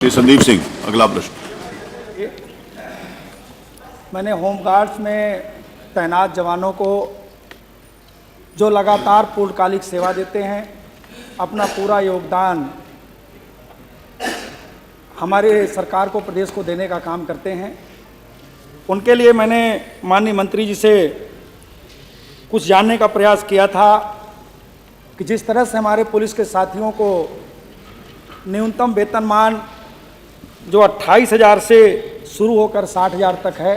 संदीप सिंह, अगला प्रश्न। मैंने होमगार्ड्स में तैनात जवानों को जो लगातार पूर्णकालिक सेवा देते हैं, अपना पूरा योगदान हमारे सरकार को, प्रदेश को देने का काम करते हैं, उनके लिए मैंने माननीय मंत्री जी से कुछ जानने का प्रयास किया था कि जिस तरह से हमारे पुलिस के साथियों को न्यूनतम वेतनमान जो 28,000 से शुरू होकर 60,000 तक है,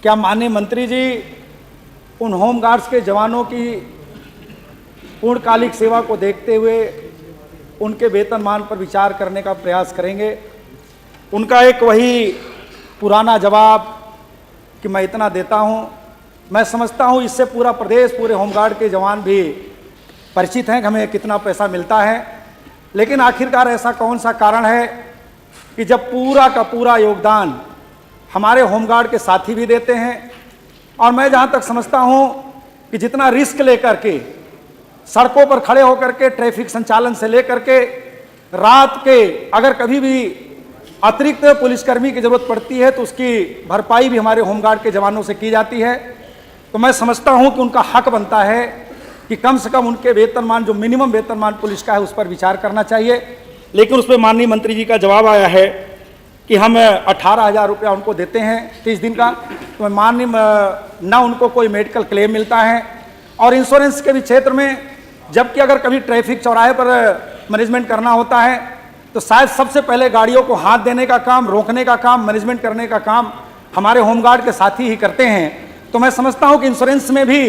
क्या माननीय मंत्री जी उन होमगार्ड्स के जवानों की पूर्णकालिक सेवा को देखते हुए उनके वेतनमान पर विचार करने का प्रयास करेंगे? उनका एक वही पुराना जवाब कि मैं इतना देता हूं। मैं समझता हूं इससे पूरा प्रदेश, पूरे होमगार्ड के जवान भी परिचित हैं कि हमें कितना पैसा मिलता है, लेकिन आखिरकार ऐसा कौन सा कारण है कि जब पूरा का पूरा योगदान हमारे होमगार्ड के साथी भी देते हैं, और मैं जहां तक समझता हूं कि जितना रिस्क लेकर के सड़कों पर खड़े होकर के ट्रैफिक संचालन से लेकर के रात के अगर कभी भी अतिरिक्त पुलिसकर्मी की जरूरत पड़ती है तो उसकी भरपाई भी हमारे होमगार्ड के जवानों से की जाती है। तो मैं समझता हूं कि उनका हक बनता है कि कम से कम उनके वेतनमान, जो मिनिमम वेतनमान पुलिस का है, उस पर विचार करना चाहिए। लेकिन उस पर माननीय मंत्री जी का जवाब आया है कि हम 18,000 रुपया उनको देते हैं 30 दिन का। तो माननीय ना उनको कोई मेडिकल क्लेम मिलता है और इंश्योरेंस के भी क्षेत्र में, जबकि अगर कभी ट्रैफिक चौराहे पर मैनेजमेंट करना होता है तो शायद सबसे पहले गाड़ियों को हाथ देने का काम, रोकने का काम, मैनेजमेंट करने का काम हमारे होमगार्ड के साथी ही करते हैं। तो मैं समझता हूं कि इंश्योरेंस में भी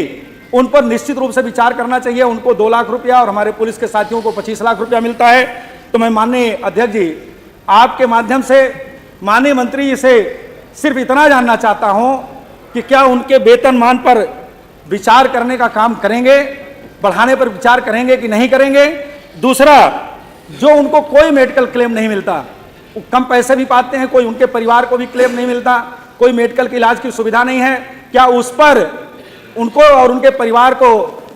उन पर निश्चित रूप से विचार करना चाहिए। उनको 2 लाख रुपया और हमारे पुलिस के साथियों को 25 लाख रुपया मिलता है। तो मैं माननीय अध्यक्ष जी, आपके माध्यम से माननीय मंत्री जी से सिर्फ इतना जानना चाहता हूं कि क्या उनके वेतनमान पर विचार करने का काम करेंगे, बढ़ाने पर विचार करेंगे कि नहीं करेंगे? दूसरा, जो उनको कोई मेडिकल क्लेम नहीं मिलता, वो कम पैसे भी पाते हैं, कोई उनके परिवार को भी क्लेम नहीं मिलता, कोई मेडिकल के इलाज की सुविधा नहीं है, क्या उस पर उनको और उनके परिवार को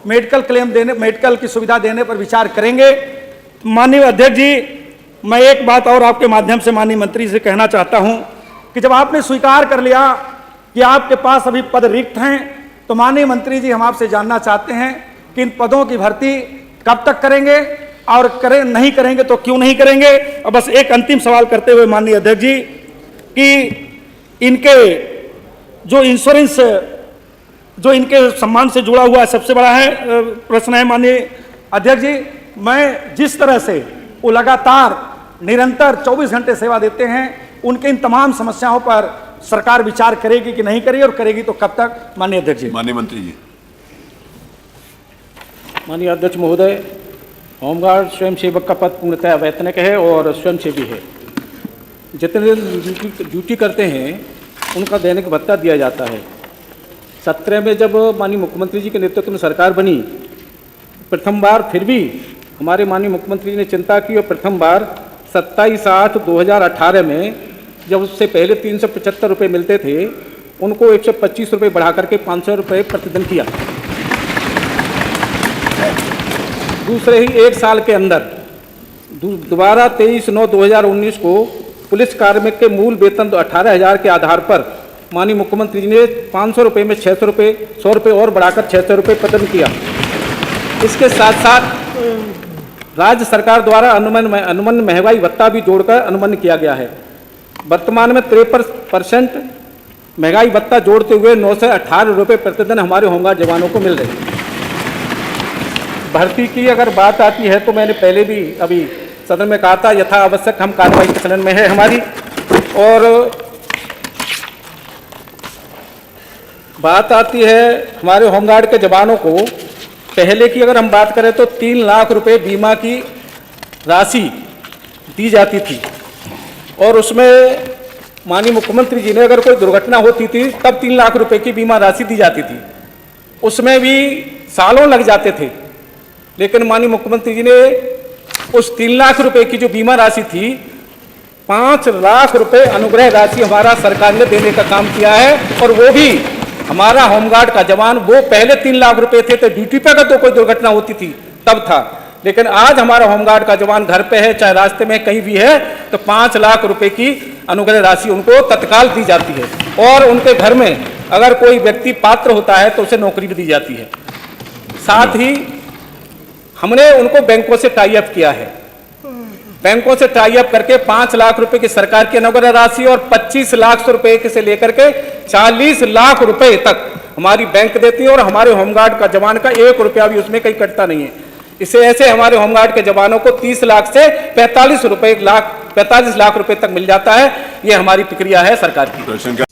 मेडिकल क्लेम देने, मेडिकल की सुविधा देने पर विचार करेंगे? माननीय अध्यक्ष जी, मैं एक बात और आपके माध्यम से माननीय मंत्री से कहना चाहता हूं कि जब आपने स्वीकार कर लिया कि आपके पास अभी पद रिक्त हैं, तो माननीय मंत्री जी, हम आपसे जानना चाहते हैं कि इन पदों की भर्ती कब तक करेंगे और नहीं करेंगे तो क्यों नहीं करेंगे? और बस एक अंतिम सवाल करते हुए माननीय अध्यक्ष जी, कि इनके जो इंश्योरेंस, जो इनके सम्मान से जुड़ा हुआ सबसे बड़ा है प्रश्न है माननीय अध्यक्ष जी, मैं जिस तरह से वो लगातार निरंतर 24 घंटे सेवा देते हैं, उनके इन तमाम समस्याओं पर सरकार विचार करेगी कि नहीं करेगी, और करेगी तो कब तक? माननीय अध्यक्ष जी। माननीय मंत्री जी। माननीय अध्यक्ष महोदय, होमगार्ड स्वयंसेवक का पद पूर्णतः अवैतनिक है और स्वयंसेवी है। जितने ड्यूटी करते हैं उनका दैनिक भत्ता दिया जाता है। 17 में जब माननीय मुख्यमंत्री जी के नेतृत्व में सरकार बनी, प्रथम बार फिर भी हमारे माननीय मुख्यमंत्री जी ने चिंता की और प्रथम बार 27/8/2018 में, जब उससे पहले 375 रुपये मिलते थे, उनको 125 रुपये बढ़ा करके 500 रुपये प्रतिदिन किया। दूसरे ही एक साल के अंदर दोबारा 23/9/2019 को पुलिस कार्मिक के मूल वेतन 18,000 के आधार पर माननीय मुख्यमंत्री जी ने 500 रुपये में 600 रुपये, 100 रुपये और बढ़ाकर 600 रुपये प्रदान किया। इसके साथ साथ राज्य सरकार द्वारा अनुमन्य महंगाई भत्ता भी जोड़कर अनुमन्य किया गया है। वर्तमान में 53% महंगाई भत्ता जोड़ते हुए 918 रुपये प्रतिदिन हमारे होमगार्ड जवानों को मिल रहे हैं। भर्ती की अगर बात आती है तो मैंने पहले भी अभी सदन में कहा था, यथा आवश्यक हम कार्रवाई के चलन में है हमारी। और बात आती है हमारे होमगार्ड के जवानों को, पहले की अगर हम बात करें तो 3 लाख रुपए बीमा की राशि दी जाती थी, और उसमें माननीय मुख्यमंत्री जी ने अगर कोई दुर्घटना होती थी तब 3 लाख रुपए की बीमा राशि दी जाती थी। उसमें भी सालों लग जाते थे, लेकिन माननीय मुख्यमंत्री जी ने उस 3 लाख रुपए की जो बीमा राशि थी, 5 लाख रुपए अनुग्रह राशि हमारा सरकार ने देने का काम किया है। और वो भी हमारा होमगार्ड का जवान, वो पहले 3 लाख रुपए थे तो ड्यूटी पर अगर तो कोई दुर्घटना होती थी तब था, लेकिन आज हमारा होमगार्ड का जवान घर पे है, चाहे रास्ते में कहीं भी है, तो 5 लाख रुपए की अनुग्रह राशि उनको तत्काल दी जाती है और उनके घर में अगर कोई व्यक्ति पात्र होता है तो उसे नौकरी भी दी जाती है। साथ ही हमने उनको बैंकों से टाई अप किया है, बैंकों से टाई अप करके 5 लाख रुपए की सरकार की अनुग्रह राशि और 25 लाख रुपए से लेकर के 40 लाख रुपए तक हमारी बैंक देती है और हमारे होमगार्ड का जवान का 1 रुपया भी उसमें कहीं कटता नहीं है। इससे ऐसे हमारे होमगार्ड के जवानों को 30 लाख से 45 लाख रुपए तक मिल जाता है। ये हमारी प्रक्रिया है सरकार की।